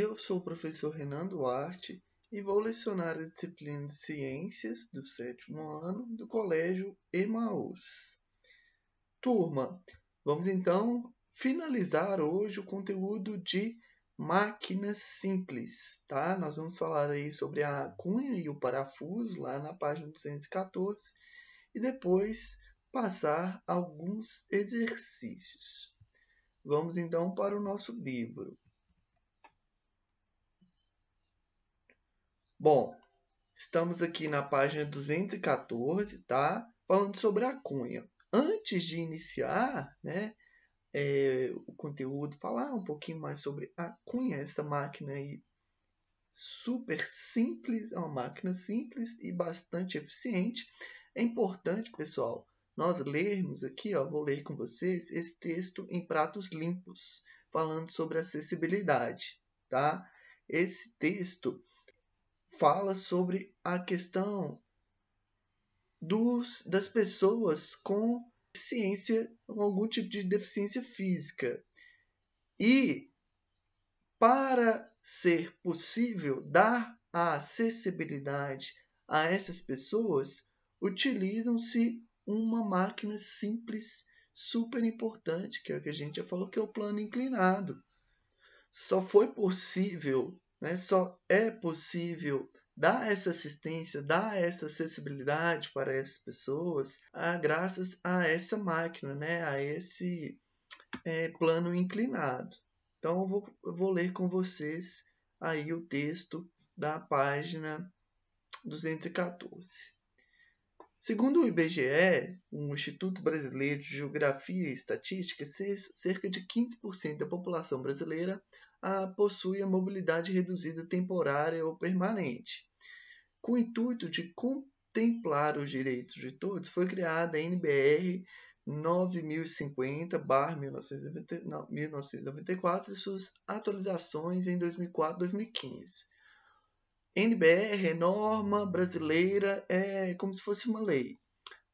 Eu sou o professor Renan Duarte e vou lecionar a disciplina de Ciências do 7º ano do Colégio Emaús. Turma, vamos então finalizar hoje o conteúdo de máquinas simples, tá? Nós vamos falar aí sobre a cunha e o parafuso lá na página 214 e depois passar alguns exercícios. Vamos então para o nosso livro. Bom, estamos aqui na página 214, tá? Falando sobre a cunha. Antes de iniciar, né, o conteúdo, falar um pouquinho mais sobre a cunha, essa máquina aí super simples, é uma máquina simples e bastante eficiente. É importante, pessoal, nós lermos aqui, ó, vou ler com vocês esse texto em pratos limpos, falando sobre acessibilidade, tá? Esse texto fala sobre a questão das pessoas com deficiência, com algum tipo de deficiência física. E para ser possível dar a acessibilidade a essas pessoas, utilizam-se uma máquina simples, super importante, que é o que a gente já falou, que é o plano inclinado. Só foi possível, né, só é possível dar essa assistência, dar essa acessibilidade para essas pessoas graças a essa máquina, né, a esse plano inclinado. Então, eu vou ler com vocês aí o texto da página 214. Segundo o IBGE, o Instituto Brasileiro de Geografia e Estatística, cerca de 15% da população brasileira possui a mobilidade reduzida temporária ou permanente. Com o intuito de contemplar os direitos de todos, foi criada a NBR 9050/1994 e suas atualizações em 2004 e 2015. NBR é norma brasileira, é como se fosse uma lei.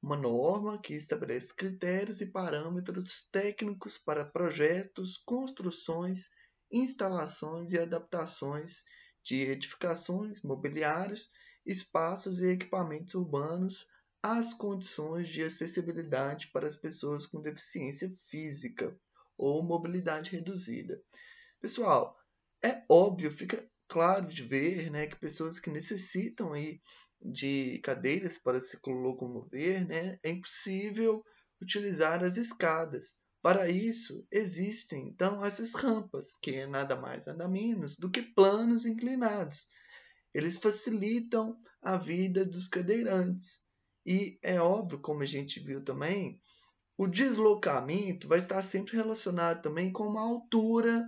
Uma norma que estabelece critérios e parâmetros técnicos para projetos, construções, instalações e adaptações de edificações, mobiliários, espaços e equipamentos urbanos às condições de acessibilidade para as pessoas com deficiência física ou mobilidade reduzida. Pessoal, é óbvio, fica claro de ver, né, que pessoas que necessitam aí de cadeiras para se locomover, né, é impossível utilizar as escadas. Para isso, existem então essas rampas, que é nada mais nada menos do que planos inclinados. Eles facilitam a vida dos cadeirantes. E é óbvio, como a gente viu também, o deslocamento vai estar sempre relacionado também com a altura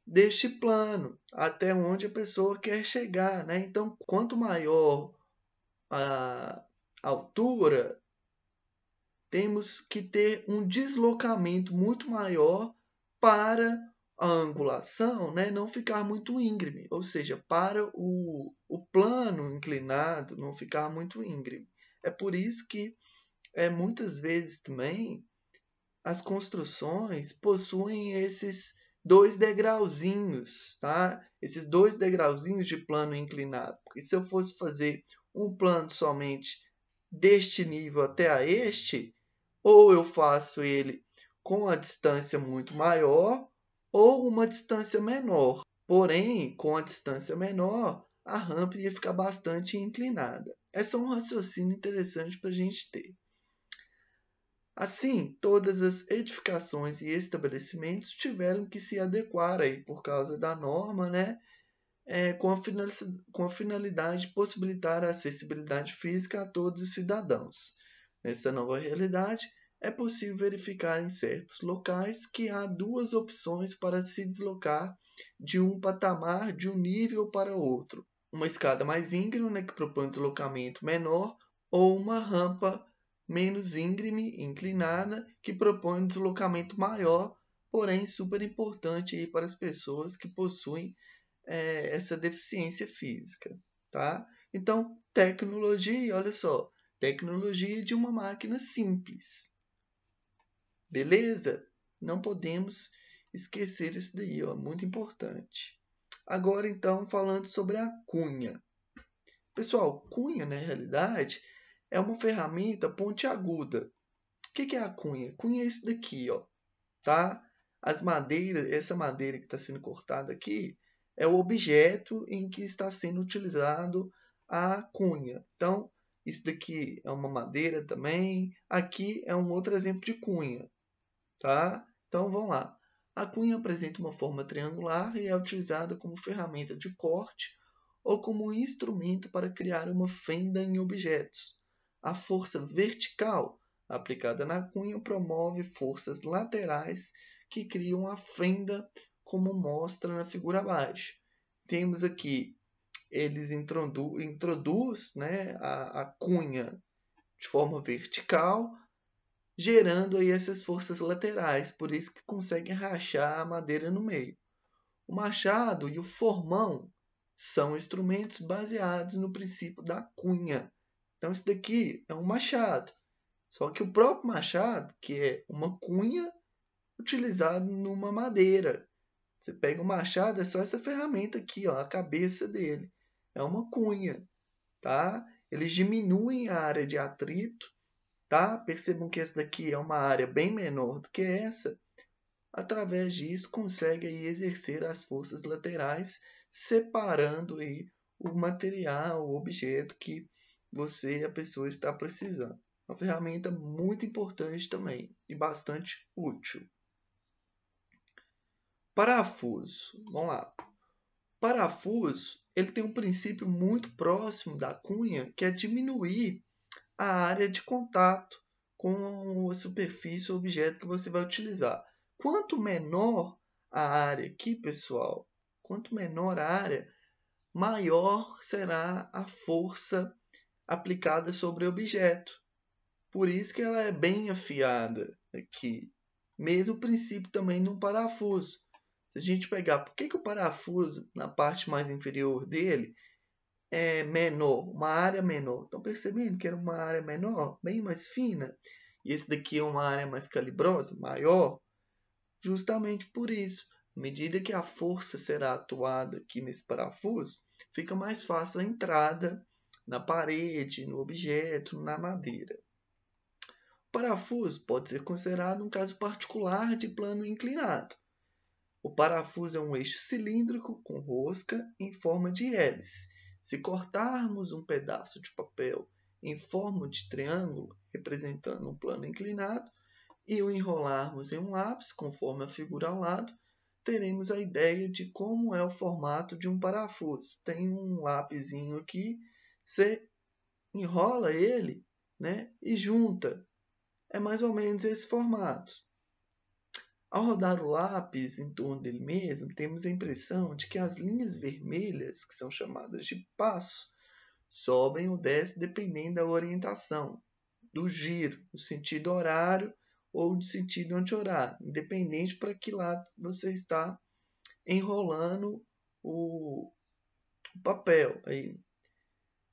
deste plano, até onde a pessoa quer chegar, né? Então, quanto maior a altura, temos que ter um deslocamento muito maior para a angulação, né, não ficar muito íngreme, ou seja, para o plano inclinado não ficar muito íngreme. É por isso que muitas vezes também as construções possuem esses dois degrauzinhos, tá? Esses dois degrauzinhos de plano inclinado. Porque se eu fosse fazer um plano somente deste nível até a este, ou eu faço ele com a distância muito maior, ou uma distância menor. Porém, com a distância menor, a rampa ia ficar bastante inclinada. É só um raciocínio interessante para a gente ter. Assim, todas as edificações e estabelecimentos tiveram que se adequar aí por causa da norma, né? Com a finalidade de possibilitar a acessibilidade física a todos os cidadãos. Nessa nova realidade, é possível verificar em certos locais que há duas opções para se deslocar de um patamar de um nível para outro. Uma escada mais íngreme, né, que propõe um deslocamento menor, ou uma rampa menos íngreme, inclinada, que propõe um deslocamento maior, porém super importante aí para as pessoas que possuem essa deficiência física, tá? Então, tecnologia, olha só, tecnologia de uma máquina simples. Beleza? Não podemos esquecer isso daí, ó, muito importante. Agora, então, falando sobre a cunha. Pessoal, cunha, na realidade, é uma ferramenta pontiaguda. O que é a cunha? Cunha é isso daqui, ó, tá? As madeiras, essa madeira que está sendo cortada aqui, é o objeto em que está sendo utilizado a cunha. Então, isso daqui é uma madeira também. Aqui é um outro exemplo de cunha, tá? Então, vamos lá. A cunha apresenta uma forma triangular e é utilizada como ferramenta de corte ou como instrumento para criar uma fenda em objetos. A força vertical aplicada na cunha promove forças laterais que criam a fenda, como mostra na figura abaixo. Temos aqui, eles introduz, né, a cunha de forma vertical, gerando aí essas forças laterais, por isso que conseguem rachar a madeira no meio. O machado e o formão são instrumentos baseados no princípio da cunha. Então, isso daqui é um machado. Só que o próprio machado, que é uma cunha utilizada numa madeira. Você pega o machado, é só essa ferramenta aqui, ó, a cabeça dele. É uma cunha, tá? Eles diminuem a área de atrito, tá? Percebam que essa daqui é uma área bem menor do que essa. Através disso, consegue aí exercer as forças laterais, separando aí o material, o objeto que você, a pessoa, está precisando. Uma ferramenta muito importante também e bastante útil. Parafuso. Vamos lá. Parafuso, ele tem um princípio muito próximo da cunha, que é diminuir a área de contato com a superfície ou objeto que você vai utilizar. Quanto menor a área aqui, pessoal, quanto menor a área, maior será a força aplicada sobre o objeto. Por isso que ela é bem afiada aqui. Mesmo princípio também num parafuso. Se a gente pegar, por que o parafuso, na parte mais inferior dele, é menor, uma área menor? Estão percebendo que era uma área menor, bem mais fina? E esse daqui é uma área mais calibrosa, maior? Justamente por isso, à medida que a força será atuada aqui nesse parafuso, fica mais fácil a entrada na parede, no objeto, na madeira. O parafuso pode ser considerado um caso particular de plano inclinado. O parafuso é um eixo cilíndrico com rosca em forma de hélice. Se cortarmos um pedaço de papel em forma de triângulo, representando um plano inclinado, e o enrolarmos em um lápis, conforme a figura ao lado, teremos a ideia de como é o formato de um parafuso. Tem um lapisinho aqui, você enrola ele, né, e junta. É mais ou menos esse formato. Ao rodar o lápis em torno dele mesmo, temos a impressão de que as linhas vermelhas, que são chamadas de passo, sobem ou descem dependendo da orientação, do giro, do sentido horário ou do sentido anti-horário, independente para que lado você está enrolando o papel. Aí,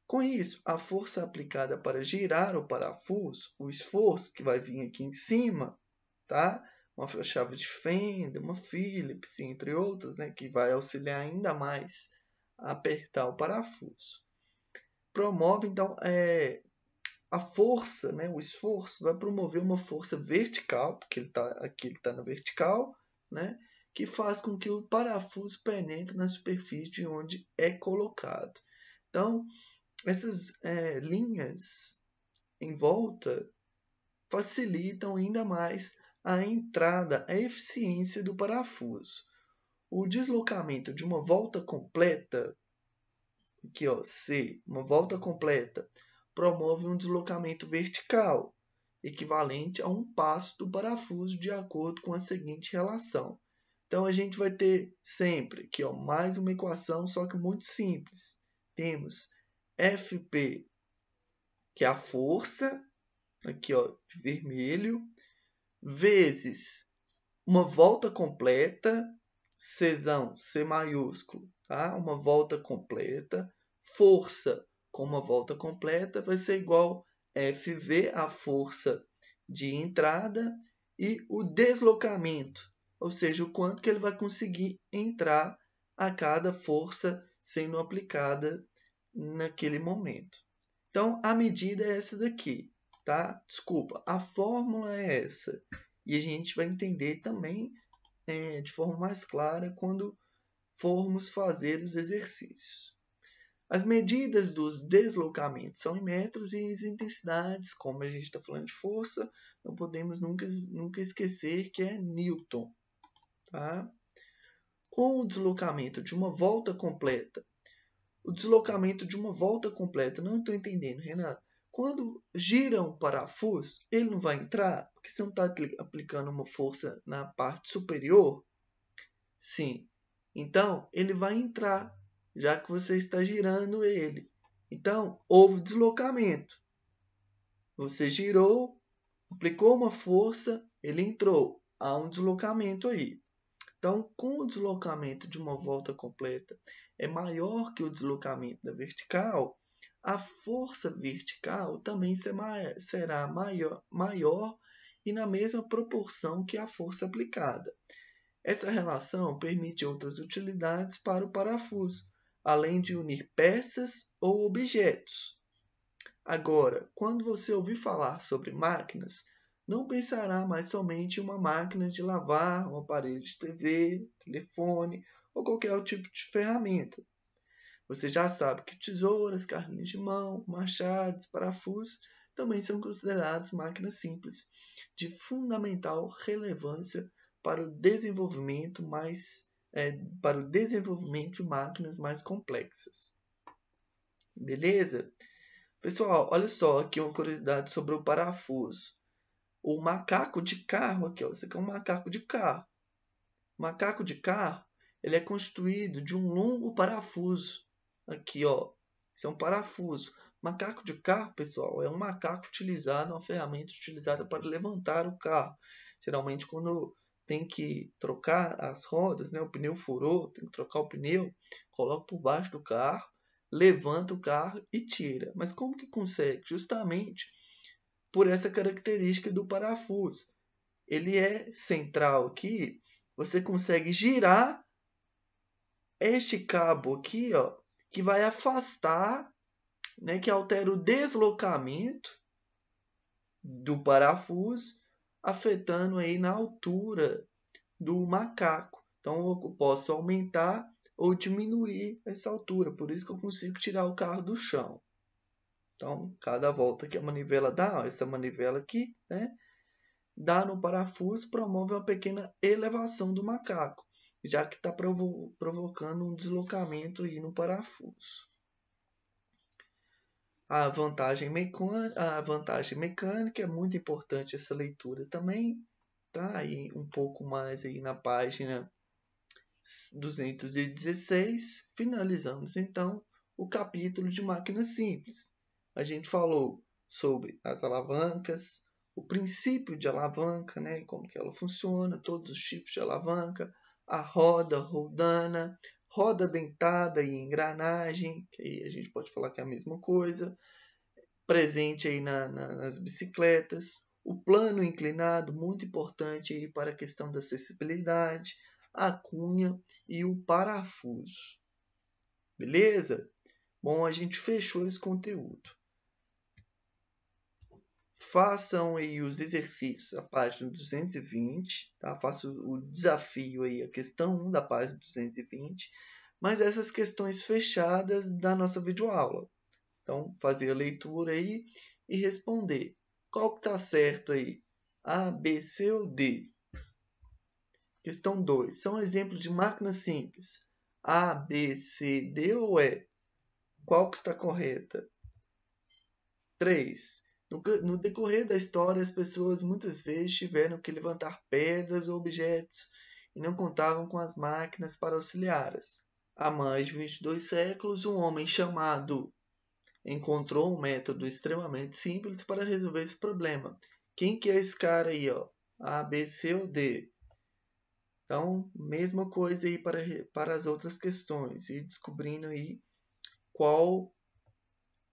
com isso, a força aplicada para girar o parafuso, o esforço que vai vir aqui em cima, tá? Uma chave de fenda, uma Phillips, entre outras, né? Que vai auxiliar ainda mais a apertar o parafuso. Promove, então, a força, né? O esforço vai promover uma força vertical, porque aqui ele está na vertical, né? Que faz com que o parafuso penetre na superfície de onde é colocado. Então, essas linhas em volta facilitam ainda mais a entrada, a eficiência do parafuso. O deslocamento de uma volta completa, aqui ó, C, uma volta completa, promove um deslocamento vertical, equivalente a um passo do parafuso de acordo com a seguinte relação. Então, a gente vai ter sempre aqui ó, mais uma equação, só que muito simples. Temos Fp, que é a força, aqui ó, de vermelho, vezes uma volta completa, Czão, C maiúsculo, tá? Uma volta completa, força com uma volta completa vai ser igual a Fv, a força de entrada, e o deslocamento, ou seja, o quanto que ele vai conseguir entrar a cada força sendo aplicada naquele momento. Então, a medida é essa daqui, tá? Desculpa, a fórmula é essa. E a gente vai entender também de forma mais clara quando formos fazer os exercícios. As medidas dos deslocamentos são em metros e as intensidades, como a gente está falando de força, não podemos nunca esquecer que é Newton. Tá? Com o deslocamento de uma volta completa, não estou entendendo, Renato. Quando gira um parafuso, ele não vai entrar? Porque você não está aplicando uma força na parte superior? Sim. Então, ele vai entrar, já que você está girando ele. Então, houve deslocamento. Você girou, aplicou uma força, ele entrou. Há um deslocamento aí. Então, com o deslocamento de uma volta completa é maior que o deslocamento da vertical, a força vertical também será maior e na mesma proporção que a força aplicada. Essa relação permite outras utilidades para o parafuso, além de unir peças ou objetos. Agora, quando você ouvir falar sobre máquinas, não pensará mais somente em uma máquina de lavar, um aparelho de TV, telefone ou qualquer tipo de ferramenta. Você já sabe que tesouras, carrinhos de mão, machados, parafusos também são considerados máquinas simples, de fundamental relevância para o desenvolvimento de máquinas mais complexas. Beleza? Pessoal, olha só aqui uma curiosidade sobre o parafuso. O macaco de carro, aqui, ó, esse aqui é um macaco de carro. O macaco de carro, ele é constituído de um longo parafuso. Aqui, ó, isso é um parafuso. Macaco de carro, pessoal, é um macaco utilizado, uma ferramenta utilizada para levantar o carro. Geralmente, quando tem que trocar as rodas, né, o pneu furou, tem que trocar o pneu, coloca por baixo do carro, levanta o carro e tira. Mas como que consegue? Justamente por essa característica do parafuso. Ele é central aqui, você consegue girar este cabo aqui, ó, que vai afastar, né, que altera o deslocamento do parafuso, afetando aí na altura do macaco. Então eu posso aumentar ou diminuir essa altura, por isso que eu consigo tirar o carro do chão. Então, cada volta que a manivela dá, ó, essa manivela aqui, né, dá no parafuso, promove uma pequena elevação do macaco, já que está provocando um deslocamento aí no parafuso. A vantagem mecânica é muito importante essa leitura também, tá? Aí um pouco mais aí na página 216, finalizamos então o capítulo de máquinas simples. A gente falou sobre as alavancas, o princípio de alavanca, né, como que ela funciona, todos os tipos de alavanca, a roda rodana, roda dentada e engrenagem, que aí a gente pode falar que é a mesma coisa, presente aí nas bicicletas, o plano inclinado, muito importante aí para a questão da acessibilidade, a cunha e o parafuso. Beleza? Bom, a gente fechou esse conteúdo. Façam aí os exercícios, a página 220, tá? Faça o desafio aí, a questão 1 da página 220, mas essas questões fechadas da nossa videoaula. Então, fazer a leitura aí e responder. Qual que está certo aí? A, B, C ou D? Questão 2. São exemplos de máquinas simples. A, B, C, D ou E? Qual que está correta? 3. No decorrer da história, as pessoas muitas vezes tiveram que levantar pedras ou objetos e não contavam com as máquinas para auxiliá-las. Há mais de 22 séculos, um homem chamado encontrou um método extremamente simples para resolver esse problema. Quem que é esse cara aí, ó? A, B, C ou D? Então, mesma coisa aí para as outras questões. E descobrindo aí qual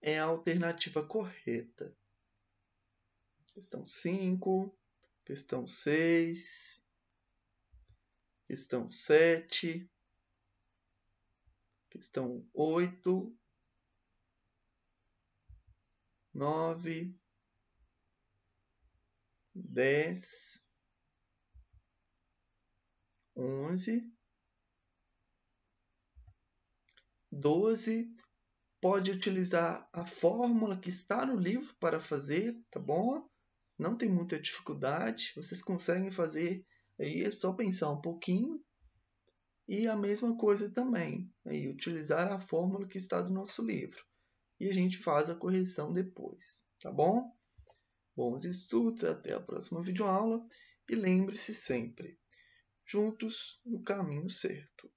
é a alternativa correta. Questão 5, questão 6, questão 7, Questão 8, 9, 10, 11, 12. Pode utilizar a fórmula que está no livro para fazer, tá bom? Não tem muita dificuldade, vocês conseguem fazer aí, é só pensar um pouquinho. E a mesma coisa também, aí, utilizar a fórmula que está do nosso livro. E a gente faz a correção depois, tá bom? Bons estudos, até a próxima videoaula. E lembre-se sempre, juntos no caminho certo.